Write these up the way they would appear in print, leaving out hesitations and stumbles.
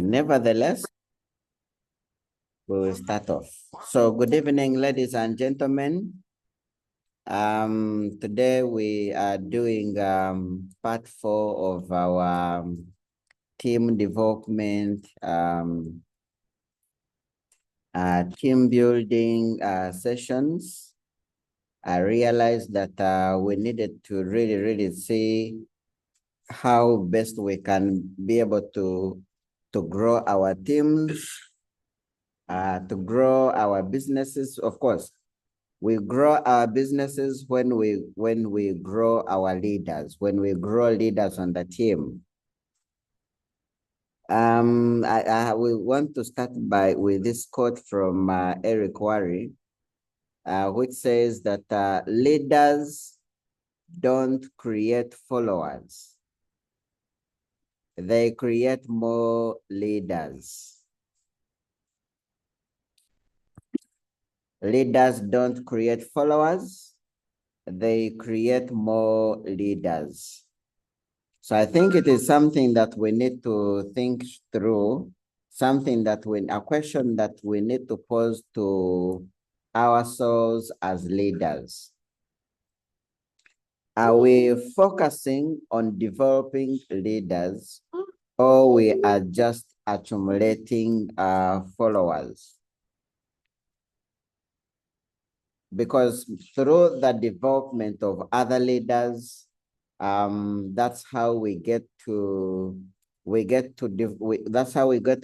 And nevertheless, we will start off. So good evening, ladies and gentlemen. Today we are doing part 4 of our team development, team building sessions. I realized that we needed to really see how best we can be able to grow our teams, to grow our businesses. Of course, we grow our businesses when we grow our leaders, when we grow leaders on the team. We want to start with this quote from Eric Worre, which says that leaders don't create followers. They create more leaders. Leaders don't create followers. They create more leaders. So I think it is something that we need to think through, a question that we need to pose to ourselves as leaders. Are we focusing on developing leaders, or we are just accumulating followers? Because through the development of other leaders, that's how we get to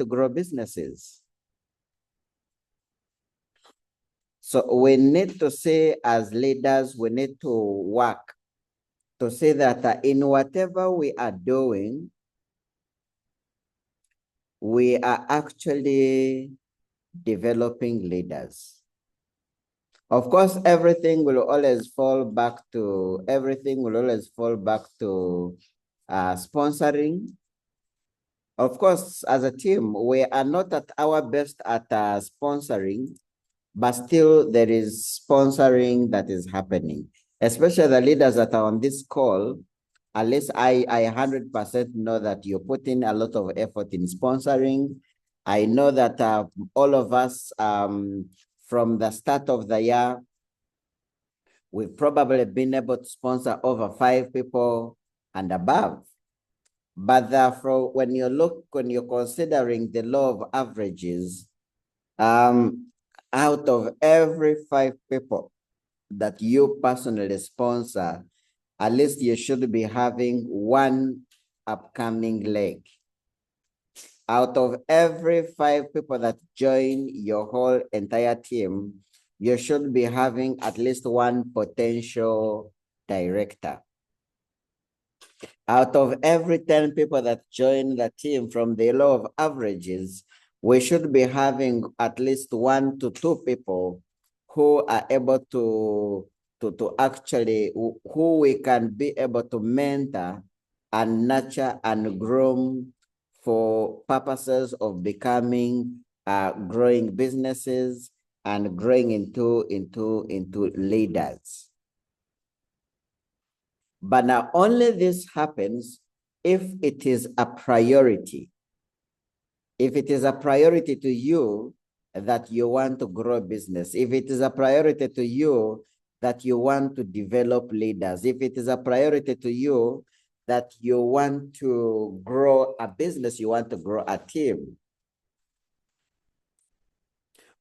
grow businesses. So we need to say, as leaders, we need to work to say that in whatever we are doing, we are actually developing leaders. Of course, everything will always fall back to sponsoring. Of course, as a team, we are not at our best at sponsoring, but still there is sponsoring that is happening. Especially the leaders that are on this call, at least I 100% know that you're putting a lot of effort in sponsoring. I know that all of us, from the start of the year, we've probably been able to sponsor over 5 people and above. But therefore, when you're considering the law of averages, out of every 5 people that you personally sponsor, at least you should be having 1 upcoming leg. Out of every 5 people that join your whole entire team, you should be having at least 1 potential director. Out of every 10 people that join the team, from the law of averages, we should be having at least 1 to 2 people who are able to actually, who we can be able to mentor and nurture and groom for purposes of becoming growing businesses and growing into leaders. But now only this happens if it is a priority. If it is a priority to you that you want to grow business, if it is a priority to you that you want to develop leaders, if it is a priority to you that you want to grow a business, you want to grow a team.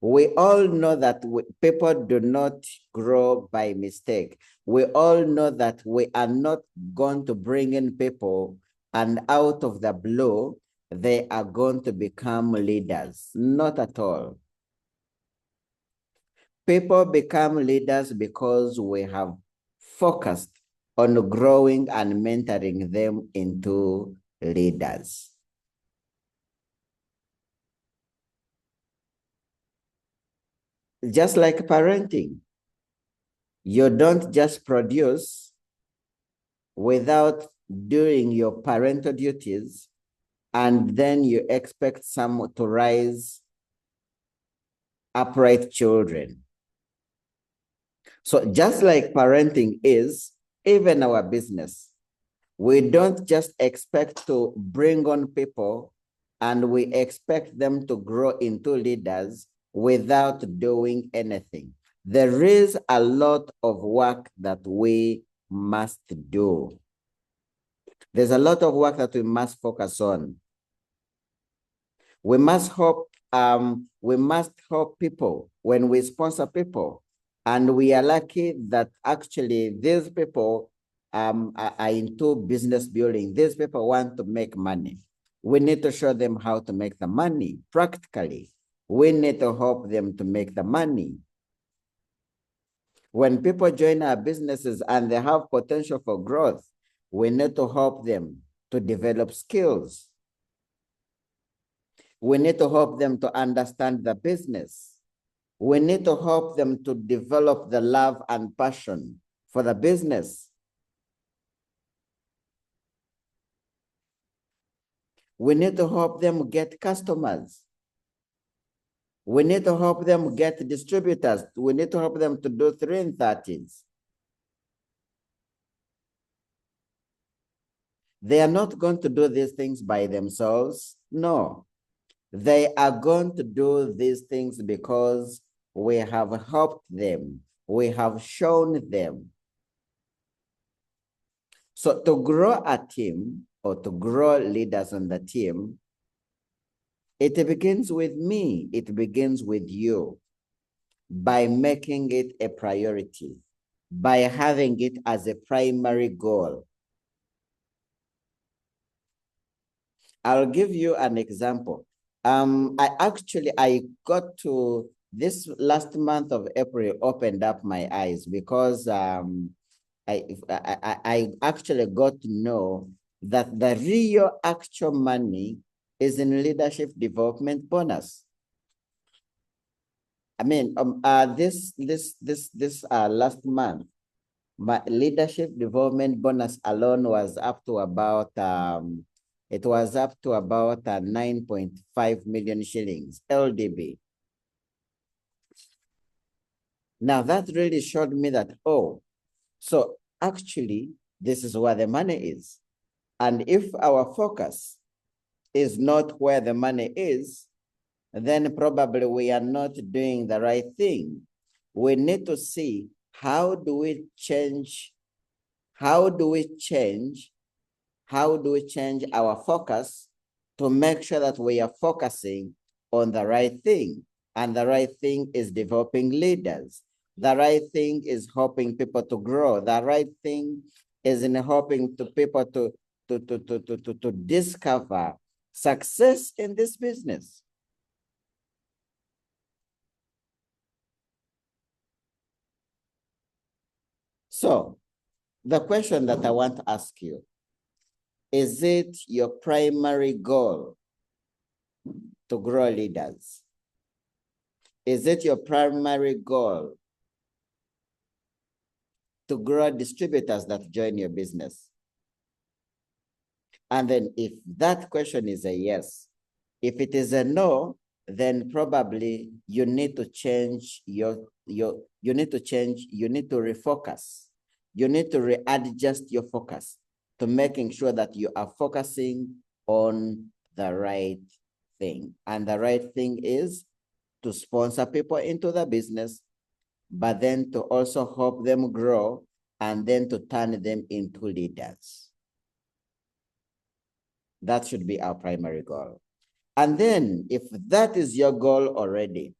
We all know that people do not grow by mistake. We all know that we are not going to bring in people and out of the blue, they are going to become leaders. Not at all. People become leaders because we have focused on growing and mentoring them into leaders. Just like parenting, you don't just produce without doing your parental duties, and then you expect someone to raise upright children. So just like parenting is, even our business, we don't just expect to bring on people and we expect them to grow into leaders without doing anything. There is a lot of work that we must do. There's a lot of work that we must focus on. We must help people when we sponsor people. And we are lucky that actually these people are into business building. These people want to make money. We need to show them how to make the money practically. We need to help them to make the money. When people join our businesses and they have potential for growth, we need to help them to develop skills. We need to help them to understand the business. We need to help them to develop the love and passion for the business. We need to help them get customers. We need to help them get distributors. We need to help them to do 3 and 30s. They are not going to do these things by themselves. No. They are going to do these things because we have helped them. We have shown them. So to grow a team or to grow leaders on the team, it begins with me. It begins with you by making it a priority, by having it as a primary goal. I'll give you an example. I got to this last month of April opened up my eyes because I actually got to know that the real actual money is in leadership development bonus. I mean, this last month, my leadership development bonus alone was up to about it was up to about 9.5 million shillings LDB. Now that really showed me that, oh, so actually this is where the money is. And if our focus is not where the money is, then probably we are not doing the right thing. We need to see how do we change our focus to make sure that we are focusing on the right thing. And the right thing is developing leaders. The right thing is helping people to grow. The right thing is in helping people to discover success in this business. So the question that I want to ask you, is it your primary goal to grow leaders? Is it your primary goal to grow distributors that join your business? And then if that question is a yes, if it is a no, then probably you need to change you need to refocus. You need to readjust your focus to making sure that you are focusing on the right thing. And the right thing is to sponsor people into the business, but then to also help them grow and then to turn them into leaders. That should be our primary goal. And then if that is your goal already,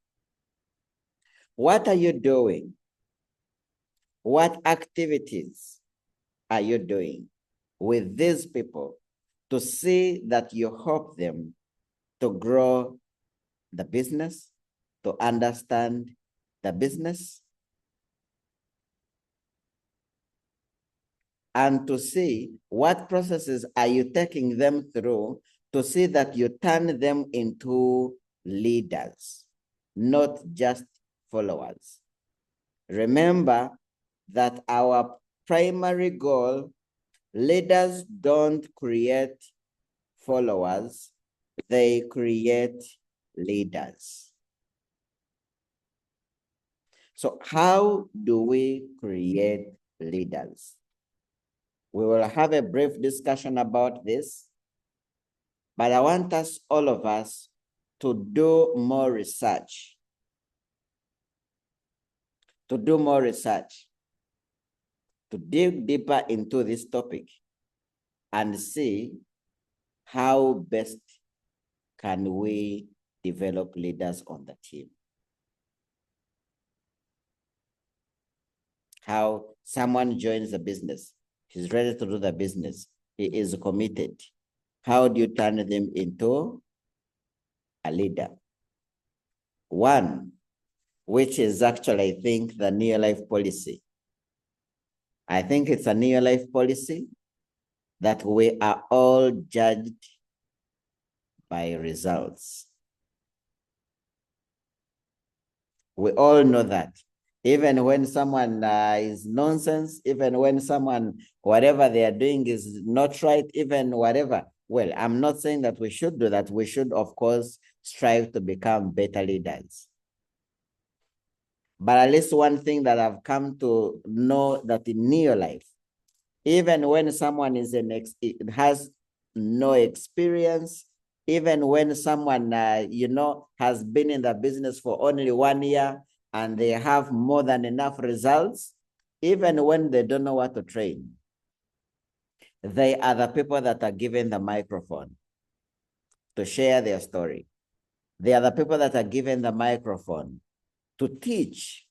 what are you doing? What activities are you doing with these people to see that you help them to grow the business, to understand the business, and to see what processes are you taking them through to see that you turn them into leaders, not just followers. Remember that our primary goal, leaders don't create followers, they create leaders. So how do we create leaders? We will have a brief discussion about this. But I want us, all of us, to do more research. To do more research. To dig deeper into this topic and see how best can we develop leaders on the team. How someone joins the business, he's ready to do the business, he is committed. How do you turn them into a leader? One, which is actually, I think, the New Life policy. I think it's a New Life policy that we are all judged by results. We all know that. Even when someone is nonsense, even when someone, whatever they are doing is not right, even whatever. Well, I'm not saying that we should do that. We should, of course, strive to become better leaders. But at least one thing that I've come to know that in New Life, even when someone has no experience, even when someone, has been in the business for only 1 year and they have more than enough results, even when they don't know what to train, they are the people that are given the microphone to share their story. They are the people that are given the microphone to teach,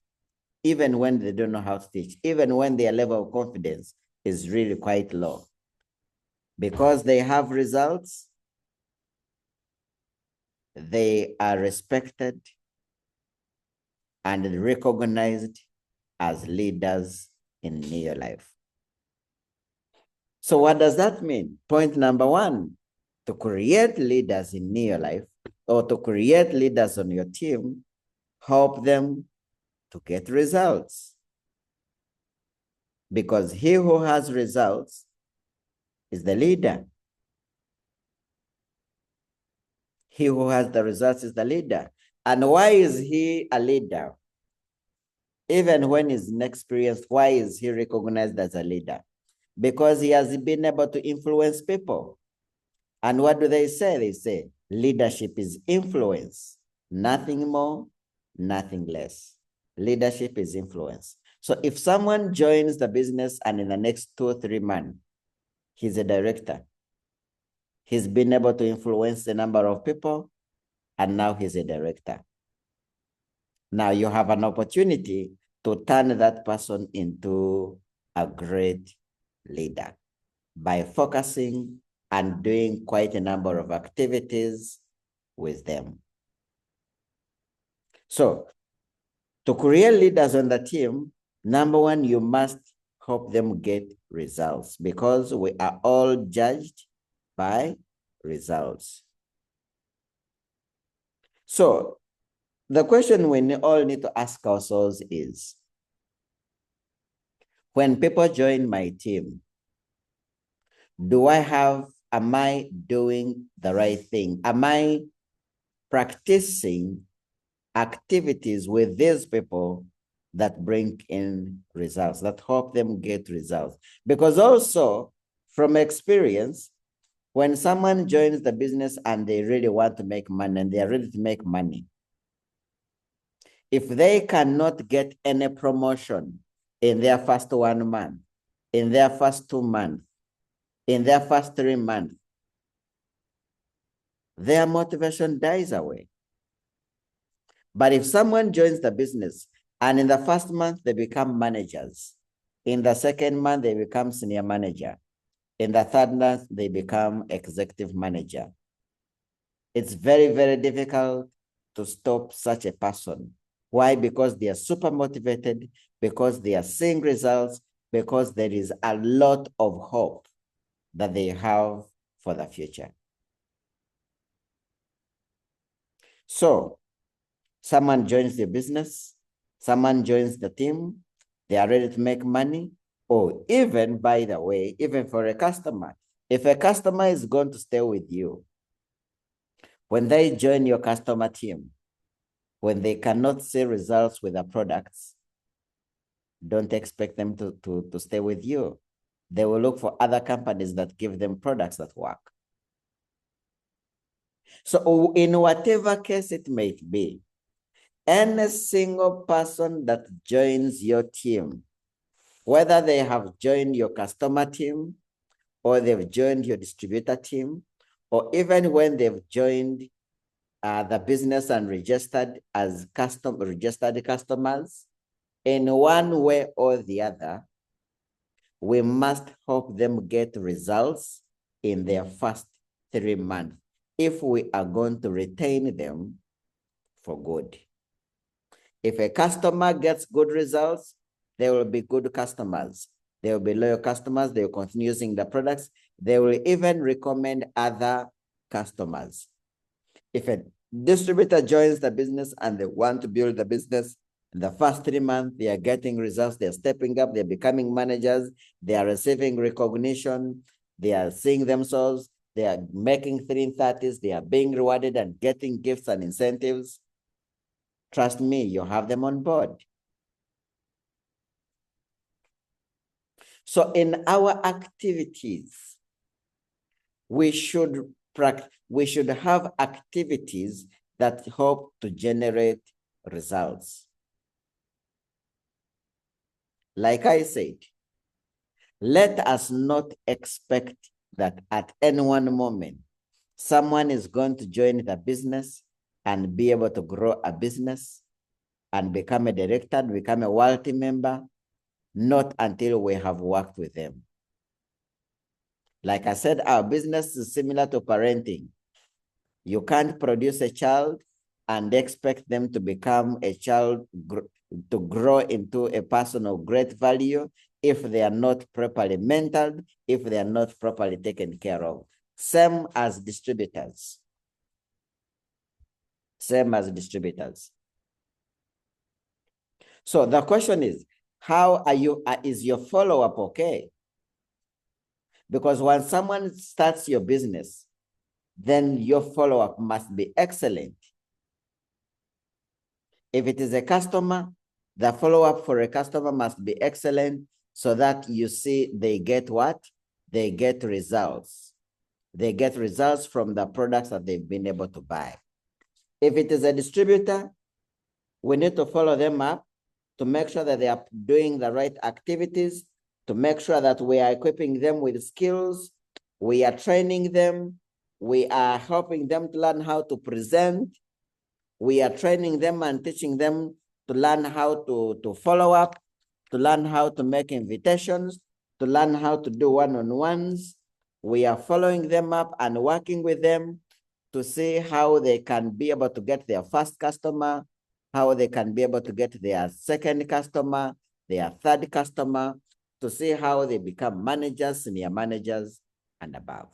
even when they don't know how to teach, even when their level of confidence is really quite low. Because they have results, they are respected and recognized as leaders in New Life. So what does that mean? Point number one, to create leaders in New Life or to create leaders on your team, help them to get results. Because he who has results is the leader. He who has the results is the leader. And why is he a leader? Even when he's inexperienced, why is he recognized as a leader? Because he has been able to influence people. And what do they say? They say leadership is influence, nothing more, nothing less. Leadership is influence. So if someone joins the business and in the next 2 or 3 months, he's a director, he's been able to influence the number of people, and now he's a director. Now you have an opportunity to turn that person into a great leader by focusing and doing quite a number of activities with them. So to create leaders on the team, number one, you must help them get results because we are all judged by results. So the question we all need to ask ourselves is, when people join my team, am I doing the right thing? Am I practicing activities with these people that bring in results, that help them get results? Because also from experience, when someone joins the business and they really want to make money and they are ready to make money, if they cannot get any promotion in their first 1 month, in their first 2 months, in their first 3 months, their motivation dies away. But if someone joins the business and in the first month they become managers, in the second month they become senior manager, in the third month they become executive manager, it's very, very difficult to stop such a person. Why? Because they are super motivated, because they are seeing results, because there is a lot of hope that they have for the future. So someone joins the business, someone joins the team, they are ready to make money, or even, by the way, even for a customer, if a customer is going to stay with you, when they join your customer team, when they cannot see results with their products, don't expect them to stay with you. They will look for other companies that give them products that work. So in whatever case it may be, any single person that joins your team, whether they have joined your customer team or they've joined your distributor team, or even when they've joined the business and registered as registered customers, in one way or the other, we must help them get results in their first 3 months if we are going to retain them for good. If a customer gets good results, they will be good customers. They will be loyal customers. They will continue using the products. They will even recommend other customers. If a distributor joins the business and they want to build the business, in the first 3 months, they are getting results. They're stepping up. They're becoming managers. They are receiving recognition. They are seeing themselves. They are making 330s. They are being rewarded and getting gifts and incentives. Trust me, you have them on board. So in our activities, we should have activities that help to generate results. Like I said, let us not expect that at any one moment, someone is going to join the business and be able to grow a business and become a director, become a wealthy member, not until we have worked with them. Like I said, our business is similar to parenting. You can't produce a child and expect them to become a child, to grow into a person of great value if they are not properly mentored, if they are not properly taken care of. Same as distributors. Same as distributors. So the question is, how are you, is your follow-up okay? Because when someone starts your business, then your follow-up must be excellent. If it is a customer, the follow-up for a customer must be excellent so that you see they get what? They get results. They get results from the products that they've been able to buy. If it is a distributor, we need to follow them up to make sure that they are doing the right activities, to make sure that we are equipping them with skills, we are training them, we are helping them to learn how to present, we are training them and teaching them to learn how to follow up, to learn how to make invitations, to learn how to do one-on-ones. We are following them up and working with them to see how they can be able to get their first customer, how they can be able to get their second customer, their third customer, to see how they become managers, senior managers, and above.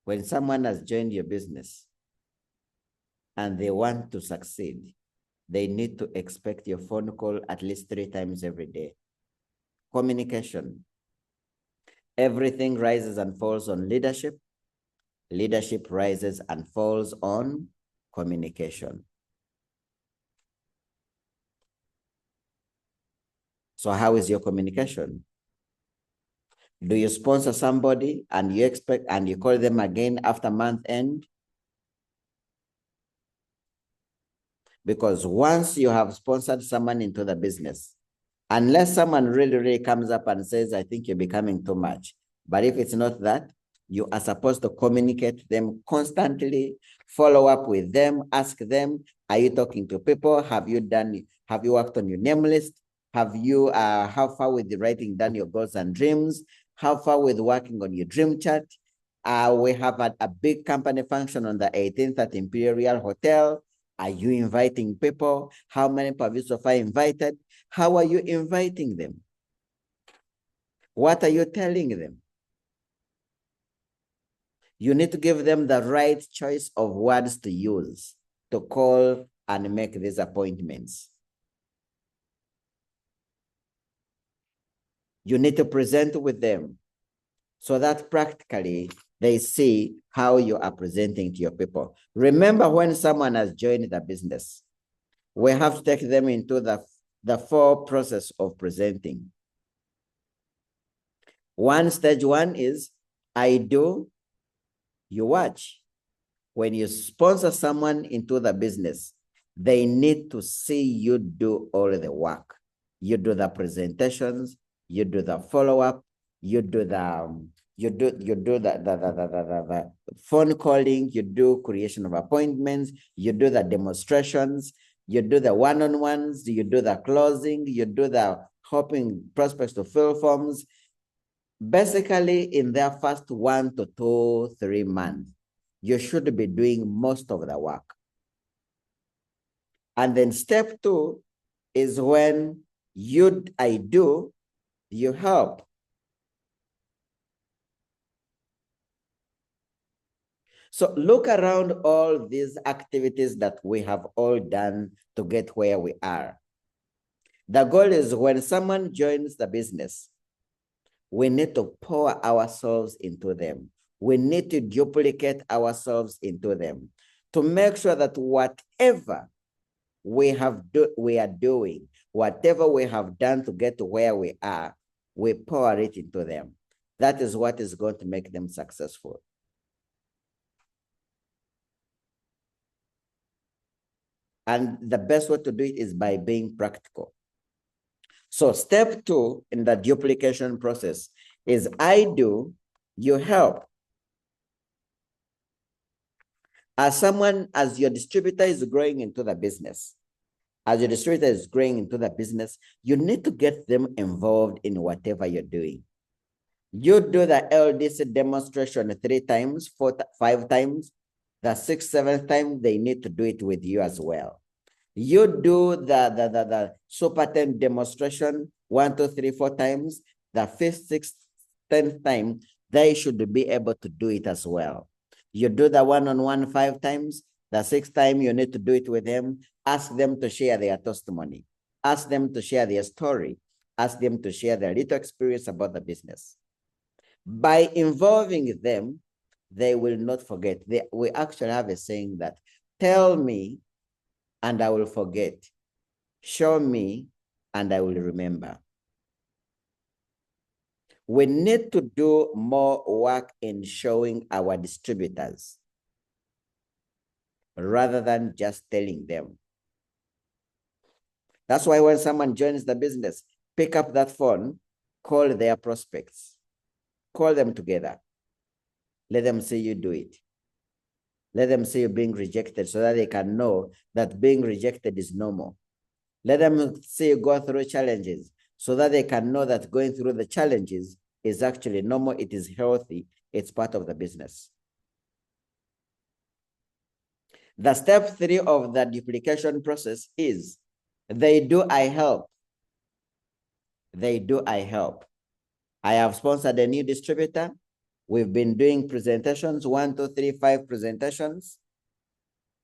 When someone has joined your business and they want to succeed, they need to expect your phone call at least 3 times every day. Communication. Everything rises and falls on leadership. Leadership rises and falls on communication. So how is your communication? Do you sponsor somebody and you call them again after month end? Because once you have sponsored someone into the business, unless someone really comes up and says, I think you're becoming too much. But if it's not that, you are supposed to communicate them constantly, follow up with them, ask them, are you talking to people? Have you worked on your name list? Have you, how far with the writing down your goals and dreams? How far with working on your dream chart? We have a big company function on the 18th at Imperial Hotel. Are you inviting people? How many have you so far invited? How are you inviting them? What are you telling them? You need to give them the right choice of words to use to call and make these appointments. You need to present with them so that practically they see how you are presenting to your people. Remember, when someone has joined the business, we have to take them into the full process of presenting. Stage one is I do, you watch. When you sponsor someone into the business, they need to see you do all the work. You do the presentations, you do the follow-up, you do the the phone calling, you do creation of appointments, you do the demonstrations, you do the one-on-ones, you do the closing, you do the helping prospects to fill forms. Basically, in their first 1 to 2, 3 months, you should be doing most of the work. And then step two is when you help. So look around all these activities that we have all done to get where we are. The goal is when someone joins the business, we need to pour ourselves into them. We need to duplicate ourselves into them to make sure that whatever we are doing, whatever we have done to get to where we are, we pour it into them. That is what is going to make them successful. And the best way to do it is by being practical. So step two in the duplication process is I do, you help. As your distributor is growing into the business, you need to get them involved in whatever you're doing. You do the LDC demonstration 3 times, 4, 5 times. The 6th, 7th time, they need to do it with you as well. You do the super 10 demonstration 1, 2, 3, 4 times. The 5th, 6th, 10th time, they should be able to do it as well. You do the one-on-one 5 times. The 6th time, you need to do it with them. Ask them to share their testimony. Ask them to share their story. Ask them to share their little experience about the business. By involving them, they will not forget. We actually have a saying that, tell me and I will forget. Show me and I will remember. We need to do more work in showing our distributors rather than just telling them. That's why when someone joins the business, pick up that phone, call their prospects, call them together. Let them see you do it. Let them see you being rejected so that they can know that being rejected is normal. Let them see you go through challenges so that they can know that going through the challenges is actually normal, it is healthy, it's part of the business. The step 3 of the duplication process is they do, I help. They do, I help. I have sponsored a new distributor. We've been doing presentations, 1, 2, 3, 5 presentations,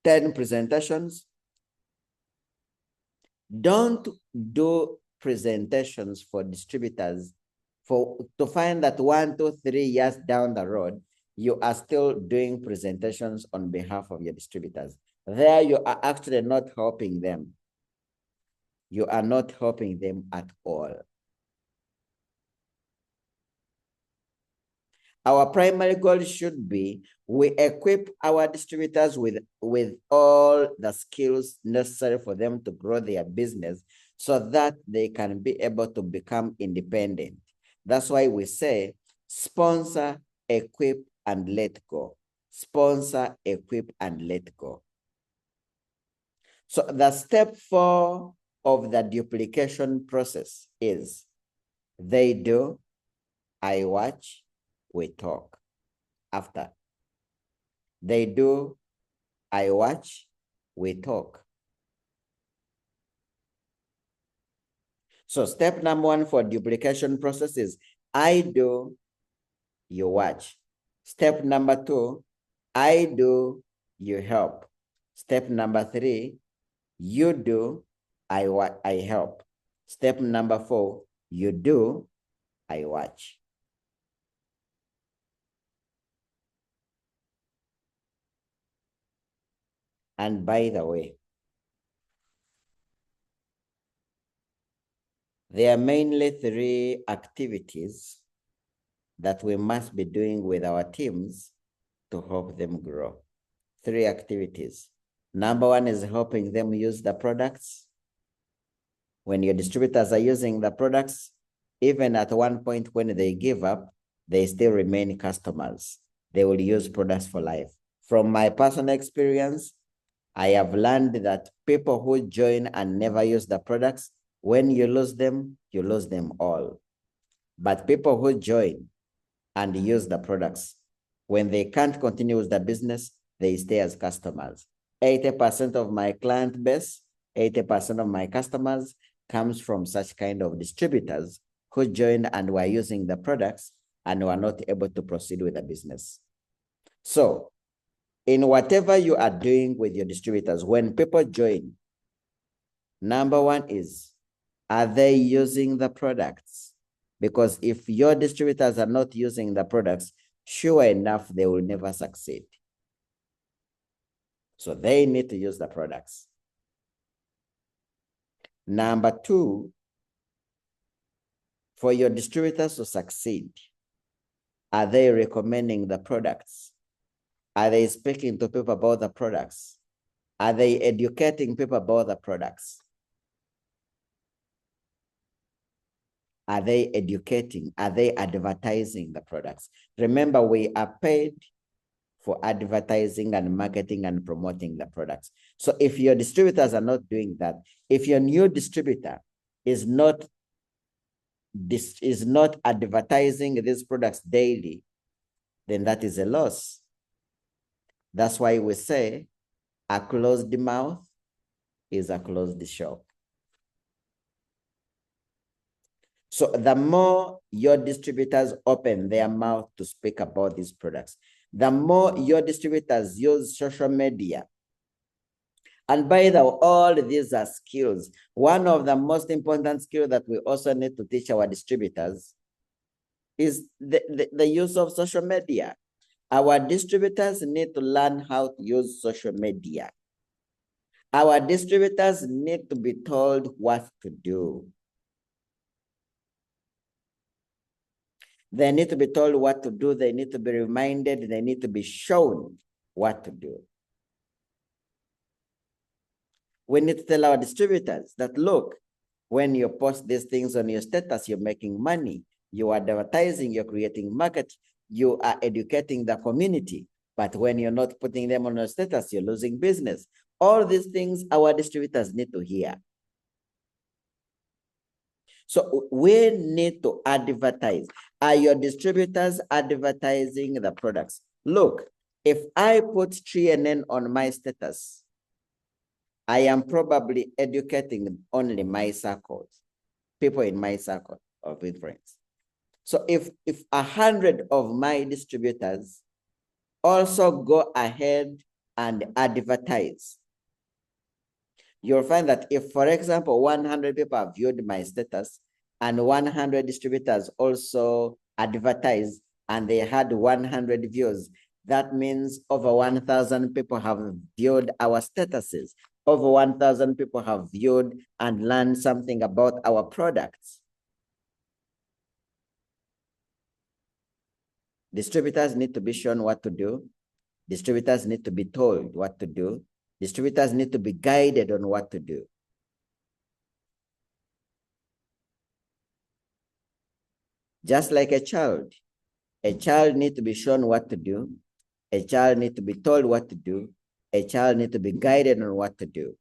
10 presentations. Don't do presentations for distributors to find that 1, 2, 3 years down the road, you are still doing presentations on behalf of your distributors. There you are actually not helping them. You are not helping them at all. Our primary goal should be we equip our distributors with all the skills necessary for them to grow their business so that they can be able to become independent. That's why we say sponsor, equip, and let go. Sponsor, equip, and let go. So the step 4 of the duplication process is they do, I watch, we talk. After. They do, I watch, we talk. So step number 1 for duplication process is I do, you watch. Step number 2, I do, you help. Step number 3, you do, I help. Step number 4, you do, I watch. And by the way, there are mainly 3 activities that we must be doing with our teams to help them grow. 3 activities. Number 1 is helping them use the products. When your distributors are using the products, even at one point when they give up, they still remain customers. They will use products for life. From my personal experience, I have learned that people who join and never use the products, when you lose them all. But people who join and use the products, when they can't continue with the business, they stay as customers. 80% of my client base, 80% of my customers comes from such kind of distributors who joined and were using the products and were not able to proceed with the business. So in whatever you are doing with your distributors, when people join, number 1 is, are they using the products? Because if your distributors are not using the products, sure enough, they will never succeed. So they need to use the products. Number 2, for your distributors to succeed, are they recommending the products? Are they speaking to people about the products? Are they educating people about the products? Are they educating? Are they advertising the products? Remember, we are paid for advertising and marketing and promoting the products. So if your distributors are not doing that, if your new distributor is not advertising these products daily, then that is a loss. That's why we say a closed mouth is a closed shop. So the more your distributors open their mouth to speak about these products, the more your distributors use social media. And by the way, all these are skills. One of the most important skills that we also need to teach our distributors is the use of social media. Our distributors need to learn how to use social media. Our distributors need to be told what to do. They need to be told what to do. They need to be reminded. They need to be shown what to do. We need to tell our distributors that, look, when you post these things on your status, you're making money. You are advertising, you're creating market, you are educating the community. But when you're not putting them on your status, you're losing business. All these things our distributors need to hear. So we need to advertise. Are your distributors advertising the products? Look, if I put TNN on my status, I am probably educating only my circles, people in my circle of influence. So if 100 of my distributors also go ahead and advertise, you'll find that if, for example, 100 people have viewed my status and 100 distributors also advertise and they had 100 views, that means over 1,000 people have viewed our statuses. Over 1,000 people have viewed and learned something about our products. Distributors need to be shown what to do. Distributors need to be told what to do. Distributors need to be guided on what to do. Just like a child needs to be shown what to do. A child needs to be told what to do. A child needs to be guided on what to do.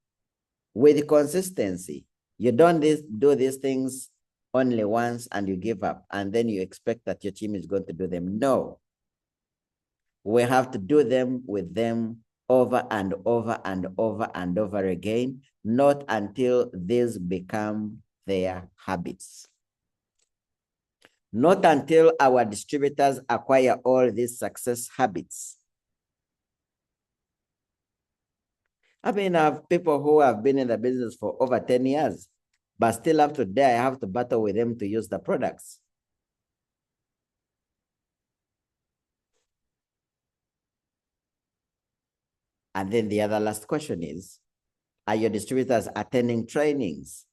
With consistency, you don't do these things only once and you give up and then you expect that your team is going to do them. No. We have to do them with them over and over and over and over again, not until these become their habits. Not until our distributors acquire all these success habits. I mean, I have people who have been in the business for over 10 years, but still up to today, I have to battle with them to use the products. And then the other last question is, are your distributors attending trainings?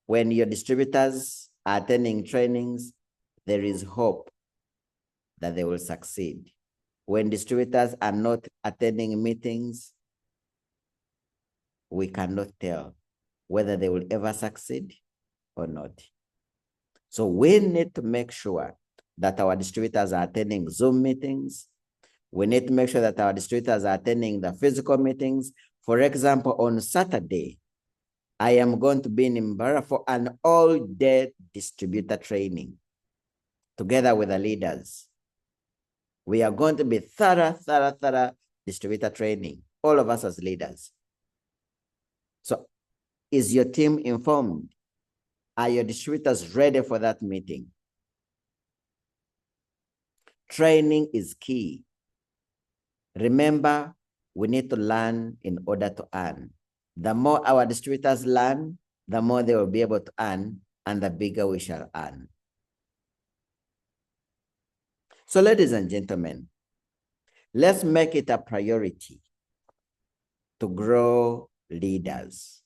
When your distributors are attending trainings, there is hope that they will succeed. When distributors are not attending meetings, we cannot tell whether they will ever succeed or not. So we need to make sure that our distributors are attending Zoom meetings. We need to make sure that our distributors are attending the physical meetings. For example, on Saturday, I am going to be in Mbara for an all-day distributor training together with the leaders. We are going to be thorough distributor training, all of us as leaders. So is your team informed? Are your distributors ready for that meeting? Training is key. Remember, we need to learn in order to earn. The more our distributors learn, the more they will be able to earn, and the bigger we shall earn. So ladies and gentlemen, let's make it a priority to grow leaders.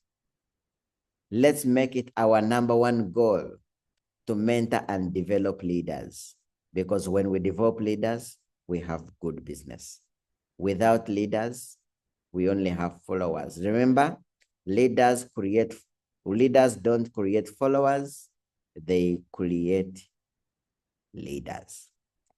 Let's make it our #1 goal to mentor and develop leaders, because when we develop leaders, we have good business. Without leaders, we only have followers. Remember, leaders don't create followers, they create leaders.